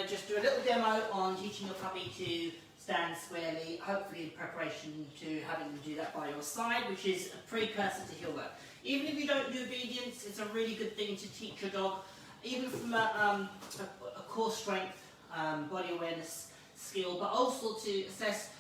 to just do a little demo on teaching your puppy to stand squarely, hopefully in preparation to having them do that by your side, which is a precursor to heel work. Even if you don't do obedience, it's a really good thing to teach your dog, even from a core strength, body awareness skill, but also to assess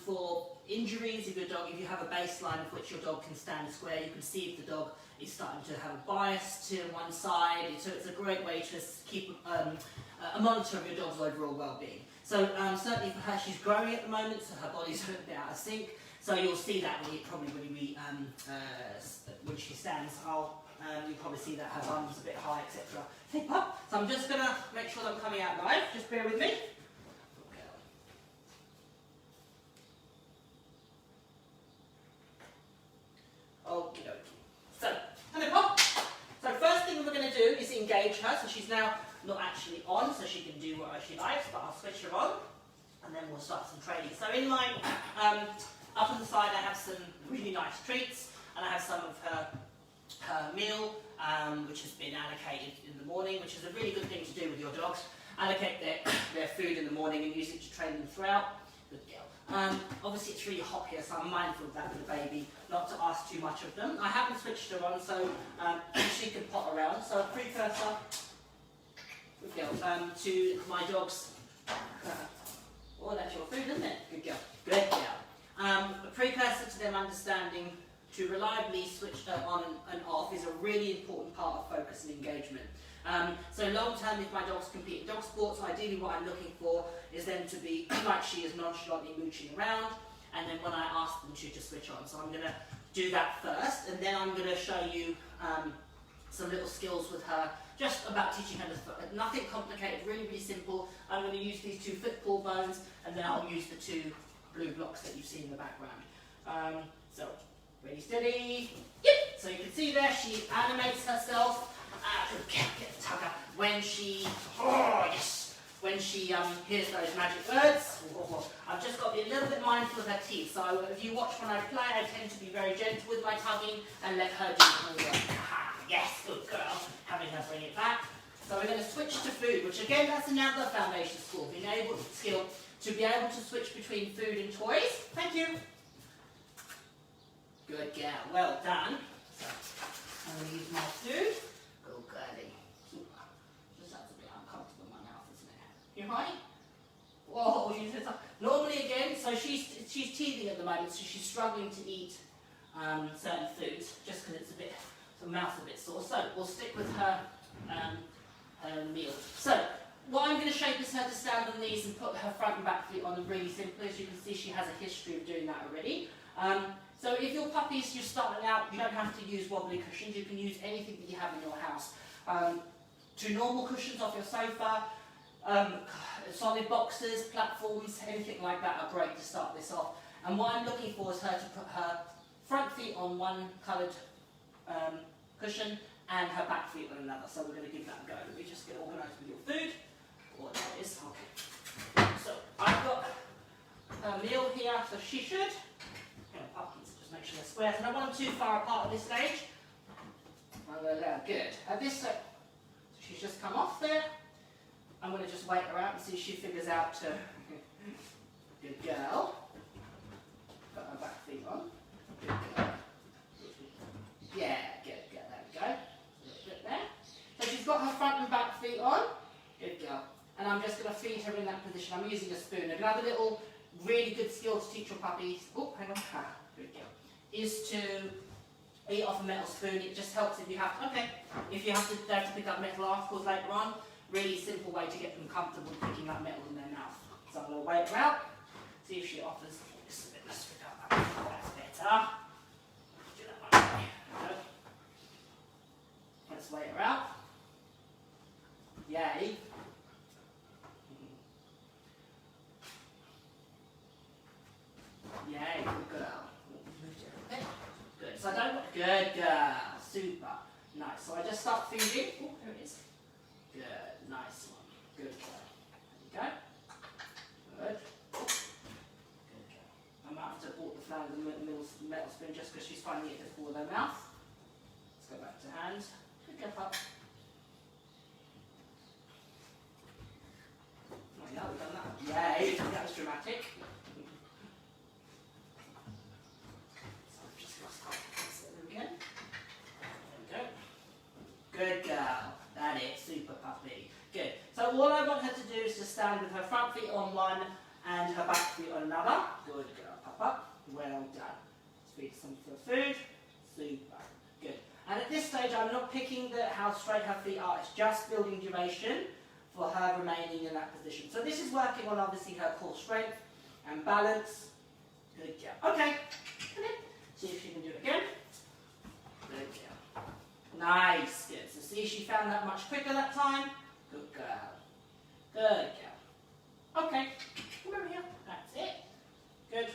for injuries. If you have a baseline of which your dog can stand square, you can see if the dog is starting to have a bias to one side. So it's a great way to keep a monitor of your dog's overall well-being. So certainly for her, she's growing at the moment, so her body's a bit out of sync. So you'll see that when she stands, you'll probably see that her bum's a bit high, etc. Hey, pup. So I'm just gonna make sure that I'm coming out live. Just bear with me. Okie dokie. So, hello, pup. So first thing we're going to do is engage her. So she's now not actually on, so she can do what she likes, but I'll switch her on, and then we'll start some training. So in my, up on the side I have some really nice treats, and I have some of her meal, which has been allocated in the morning, which is a really good thing to do with your dogs. Allocate their food in the morning and use it to train them throughout. Good girl. Obviously it's really hot here, so I'm mindful of that with the baby, not to ask too much of them. I haven't switched her on, so she can pot around. So a precursor to my dogs. Oh, that's your food, isn't it? Good girl. Good girl. A precursor to them understanding to reliably switch on and off is a really important part of focus and engagement. So long term, if my dogs compete in dog sports, ideally what I'm looking for is them to be like she is, nonchalantly mooching around, and then when I ask them to switch on. So I'm going to do that first, and then I'm going to show you some little skills with her, just about teaching her nothing complicated, really, really simple. I'm going to use these two football bones, and then I'll use the two blue blocks that you see in the background. So, ready, steady, yep. So you can see there, she animates herself. Get the tugger when she, when she hears those magic words. I've just got to be a little bit mindful of her teeth. So if you watch when I play, I tend to be very gentle with my tugging and let her do the whole work. Yes, good girl. Having her bring it back. So we're going to switch to food, which again, that's another foundation skill to be able to switch between food and toys. Thank you. Good girl. Well done. So I'm going to use my food. Go girly. Super. Just that's a bit uncomfortable in my mouth, isn't it? You right? Whoa, you did that. Normally again, so she's teething at the moment, so she's struggling to eat certain foods just because it's a bit, the mouth's a bit sore. So we'll stick with her meal. So what I'm going to shape is her to stand on these and put her front and back feet on them really simply. As you can see, she has a history of doing that already. So if your puppy's just starting out, you don't have to use wobbly cushions. You can use anything that you have in your house. 2 normal cushions off your sofa, solid boxes, platforms, anything like that are great to start this off. And what I'm looking for is her to put her front feet on one coloured cushion and her back feet on another. So we're going to give that a go. Let me just get organised with your food. Oh, there it is. Okay. So I've got her meal here, so she should. Just make sure they're square. So I don't want them too far apart at this stage. I'm going to let her, good. At this stage, she's just come off there. I'm going to just wait her out and see if she figures out to. Good girl. Got her back feet on. Good girl. Yeah, good. There we go. A little bit there. So she's got her front and back feet on. Good girl. And I'm just going to feed her in that position. I'm using a spoon. Another little really good skill to teach your puppies. Oh, hang on. Good girl. Is to eat off a metal spoon. It just helps if you have to, if you have to pick up metal articles later on. Really simple way to get them comfortable picking up metal in their mouth. So I'm going to wait her out, see if she offers just a bit. Let's pick up that. That's better. Do that one way. Let's wait her out. Yay. Yay, good girl. Good. So I don't. Good girl. Super. Nice. So I just start feeding. Oh, there it is. Good. Nice one. Good girl. There you go. Good. Good girl. I might have to abort the flower of the metal spoon just because she's finding it difficult with her mouth. Let's go back to hand. Good girl, pup. it, super puppy. Good. So all I want her to do is to stand with her front feet on one and her back feet on another. Good girl, Papa. Well done. Feed some for food. Super. Good. And at this stage, I'm not picking how straight her feet are. It's just building duration for her remaining in that position. So this is working on obviously her core strength and balance. Good girl. Okay. See if she can do it again. Good girl. Nice. Good. So see, she found that much quicker that time. Good girl. Good girl. Okay. Come over here. That's it. Good.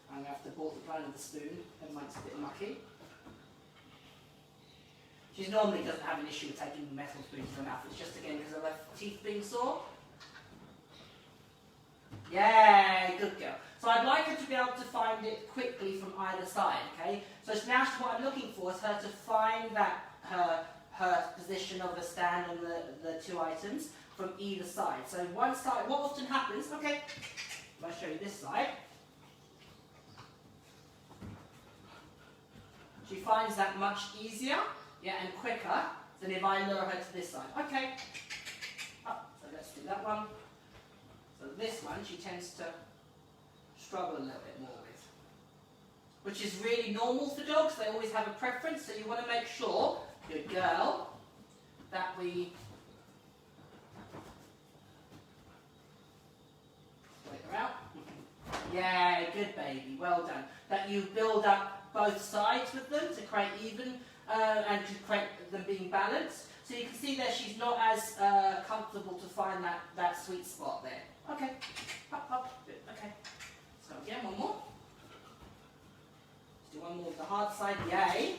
I'm going to have to bolt the plan of the spoon. It might be a bit mucky. She normally doesn't have an issue with taking metal spoons in her mouth. It's just again because of her teeth being sore. Yay, good girl. So I'd like her to be able to find it quickly from either side, okay? So now what I'm looking for is her to find that her position of a stand on the two items from either side. So one side, what often happens, okay, I'll show you this side. She finds that much easier, yeah, and quicker than if I lure her to this side. Okay, so let's do that one. So this one she tends to struggle a little bit more with, which is really normal for dogs. They always have a preference, so you want to make sure, good girl, that we take her out. Yeah, good baby, well done. That you build up both sides with them to create even and to create them being balanced. So you can see there she's not as comfortable to find that sweet spot there. Okay, up, up, good, okay. Let's go again, one more. Let's do one more with the hard side, yay.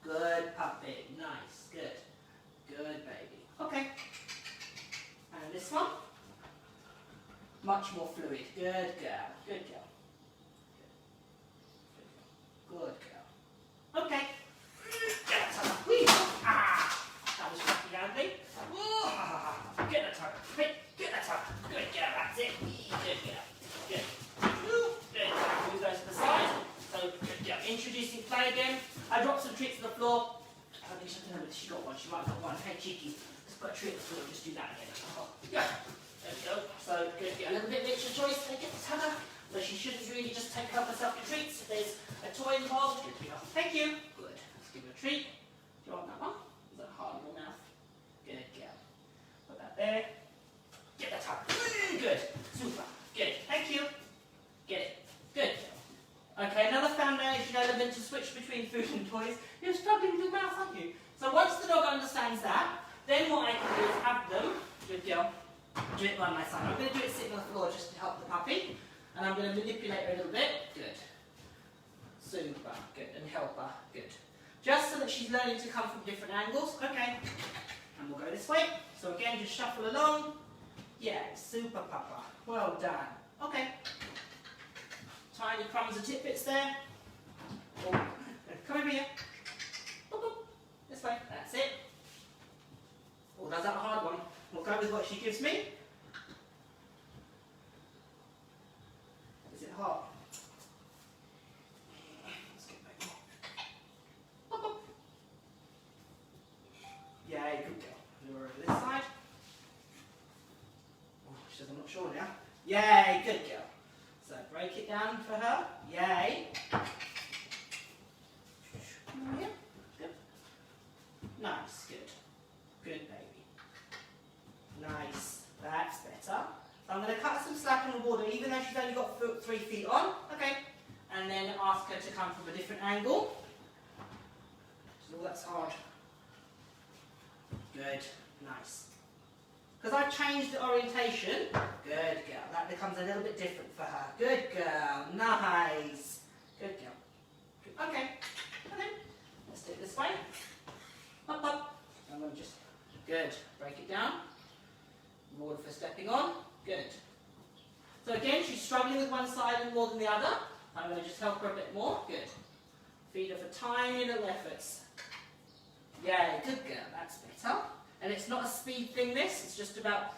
Good puppy, nice, good. Good baby. Okay. And this one. Much more fluid. Good girl. Good girl. Good girl. Okay. That was lucky, Andy. Get that toe. Hey, get that toe. Good girl. That's it. Good girl. Good. Good. Move those to the side. So, good girl. Introducing play again. I dropped some treats on the floor. I think she doesn't know if she got one. She might have got one. Hey, cheeky. Let's put a treat on the floor. Just do that again. Go. There we go. So, good. Get a little bit of extra choice. Take it to her. So she shouldn't really just take up herself to treats. If there's a toy involved, good girl. Thank you. Good. Let's give her a treat. Do you want that one? Is that hard in your mouth? Good girl. Put that there. Get that up. Good. Super. Good. Thank you. Get it. Good. Okay, another foundation element to switch between food and toys. You're struggling with your mouth, aren't you? So once the dog understands that, then what I can do is have them, good girl, do it by my side. I'm going to do it sitting on the floor just to help the puppy. And I'm going to manipulate her a little bit. Good. Super. Good. And help her. Good. Just so that she's learning to come from different angles. Okay. And we'll go this way. So again, just shuffle along. Yeah. Super, Papa. Well done. Okay. Tiny crumbs of tidbits there. Oh. Come over here. Boop, boop. This way. That's it. Oh, that's that hard one. We'll go with what she gives me. Is it hot? Let's get back more. Boop, boop. Yay, good girl. Lure over this side. Oh, she says I'm not sure now. Yay, good girl. So break it down for her. Yay. Yeah. Good. Nice, good. Good baby. Nice. That's better. So I'm going to cut some slack in the water, even though she's only got 3 feet on. Okay. And then ask her to come from a different angle. So that's hard. Good. Nice. Because I've changed the orientation. Good girl. That becomes a little bit different for her. Good girl. Nice. Good girl. Good. Okay. And then let's do it this way. Up, up. I'm going to just, good. Break it down. Reward for stepping on. Good. So again, she's struggling with one side more than the other. I'm going to just help her a bit more. Good. Feed her for tiny little efforts. Yay, good girl. That's better. And it's not a speed thing, this. It's just about,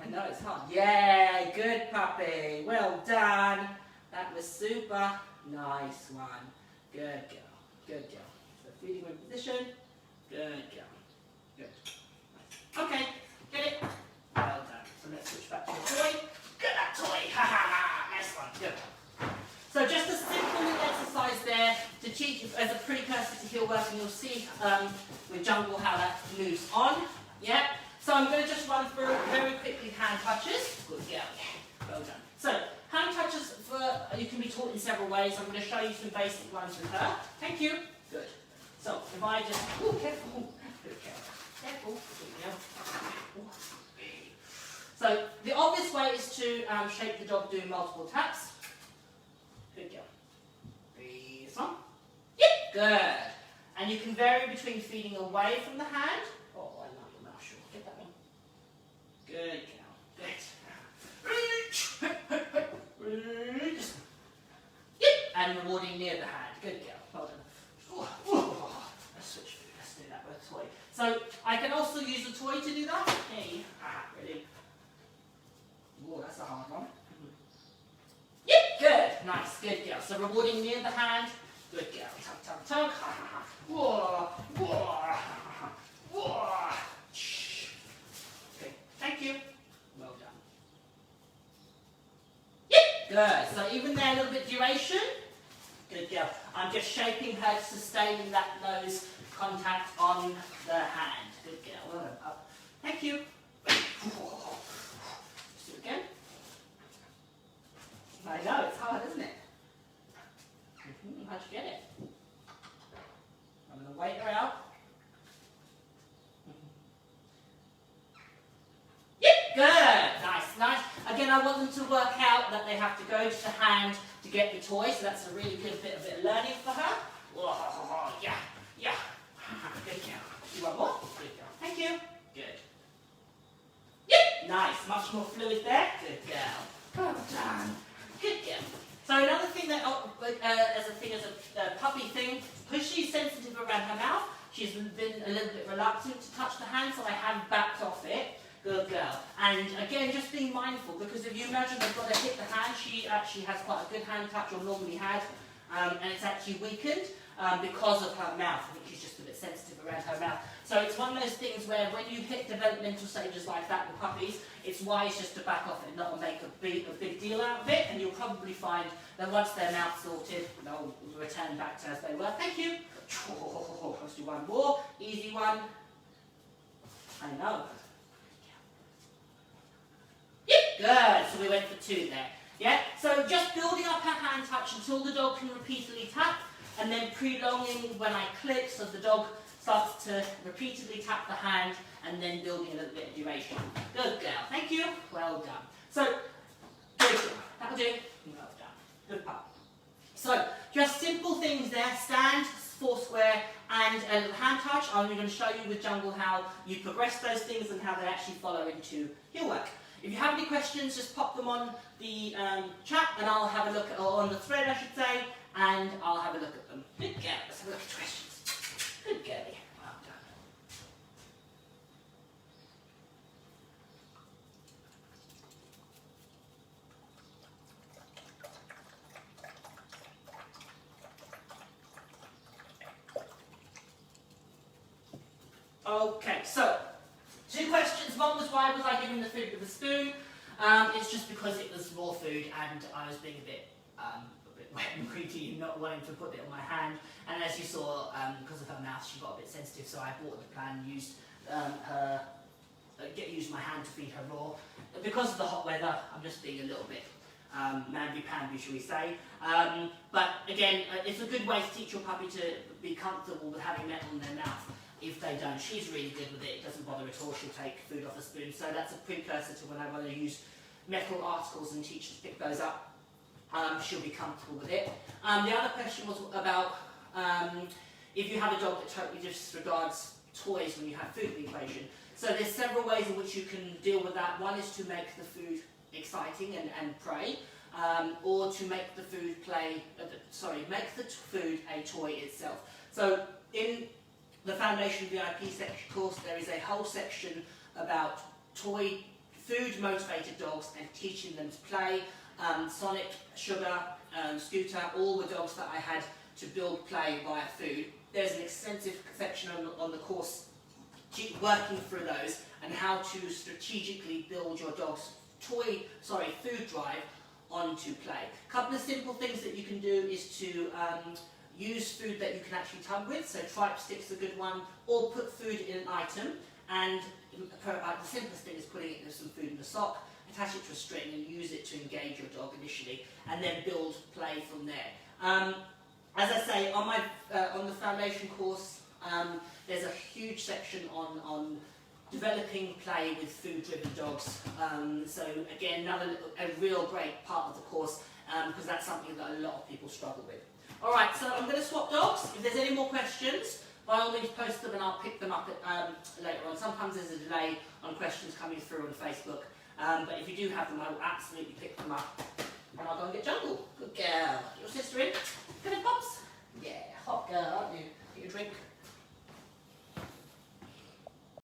I know it's hard. Yay, good puppy. Well done. That was super. Nice one. Good girl. Good girl. So feeding her in position. Good girl. Okay, get it? Well done. So let's switch back to your toy. Get that toy. Ha ha ha. Nice one. Good. So just a simple little exercise there to teach as a precursor to heel work, and you'll see with Jungle how that moves on. Yeah. So I'm going to just run through very quickly hand touches. Good girl. Yeah. Well done. So hand touches you can be taught in several ways. I'm going to show you some basic ones with her. Thank you. Good. So if I just, careful. Good girl. Careful. Good girl. So the obvious way is to shape the dog doing multiple taps. Good girl. Breathe on. Yep. Good. And you can vary between feeding away from the hand. Oh, I know your mouth short. Get that one. Good girl. Good. Yep. And rewarding near the hand. Good girl. Well done. Let's switch food. Let's do that with a toy. So I can also use a toy to do that. Hey. Brilliant. Oh, that's a hard one. Yep, good. Nice, good girl. So rewarding near the hand. Good girl. Tug, tug, tug. Whoa, whoa, whoa. Okay, thank you. Well done. Yep, good. So even there, a little bit duration. Good girl. I'm just shaping her to sustain that nose contact on the hand. Good girl. Well done. Up. Thank you. Again. I know, it's hard, isn't it? How'd you get it? I'm going to wait her out. Yep, good. Nice, nice. Again, I want them to work out that they have to go to the hand to get the toy, so that's a really good bit of learning for her. Whoa, yeah, yeah. Good girl. You want more? Good girl. Thank you. Good. Yep, nice. Much more fluid there. Good girl. Well done. Good girl. So another thing that, as a puppy thing, because she's sensitive around her mouth, she's been a little bit reluctant to touch the hand, so I have backed off it. Good girl. And again, just being mindful, because if you imagine they've got to hit the hand, she actually has quite a good hand touch, or normally had, and it's actually weakened because of her mouth. I think she's just a bit sensitive around her mouth. So it's one of those things where when you hit developmental stages like that with puppies, it's wise just to back off and not make a big deal out of it, and you'll probably find that once their mouth's sorted, they'll return back to as they were. Thank you. Let's do one more. Easy one. I know. Yep, good. So we went for 2 there. Yeah, so just building up her hand touch until the dog can repeatedly tap, and then prolonging when I click so the dog starts to repeatedly tap the hand, and then building a little bit of duration. Good girl. Thank you. Well done. So, good girl. That'll do. Well done. Good pup. So, just simple things there. Stand, 4 square, and a little hand touch. I'm going to show you with Jungle how you progress those things and how they actually follow into heel work. If you have any questions, just pop them on the chat, and I'll have a look at, or on the thread, I should say, and I'll have a look at them. Good girl. Let's have a look at questions. Good girlie. Well done. Okay, so 2 questions. One was, why was I giving the food with a spoon? It's just because it was raw food and I was being a bit wet and greedy and not wanting to put it on my hand. And as you saw, because of her mouth, she got a bit sensitive, so I bought the plan and used used my hand to feed her raw. Because of the hot weather, I'm just being a little bit mamby-pamby, shall we say. But again, it's a good way to teach your puppy to be comfortable with having metal in their mouth. If they don't, she's really good with it. It doesn't bother at all. She'll take food off a spoon. So that's a precursor to when I want to use metal articles and teach her to pick those up. She'll be comfortable with it. The other question was about if you have a dog that totally disregards toys when you have food in the equation. So there's several ways in which you can deal with that. One is to make the food exciting and prey, or to make the food make the food a toy itself. So in the Foundation VIP section course, there is a whole section about food motivated dogs and teaching them to play. Sonic, Sugar, Scooter, all the dogs that I had to build play via food. There's an extensive section on the course working through those and how to strategically build your dog's food drive onto play. A couple of simple things that you can do is to use food that you can actually tug with, so tripe stick's a good one, or put food in an item, and the simplest thing is putting it with some food in a sock, attach it to a string and use it to engage your dog initially, and then build play from there. As I say, on the foundation course, there's a huge section on developing play with food-driven dogs. So again, a real great part of the course, because that's something that a lot of people struggle with. All right, so I'm going to swap dogs. If there's any more questions, by all means post them and I'll pick them up later on. Sometimes there's a delay on questions coming through on Facebook, but if you do have them, I will absolutely pick them up. And I'll go and get Jungle. Good girl. Your sister in? Good, Pops? Yeah, hot girl, aren't you? Get your drink.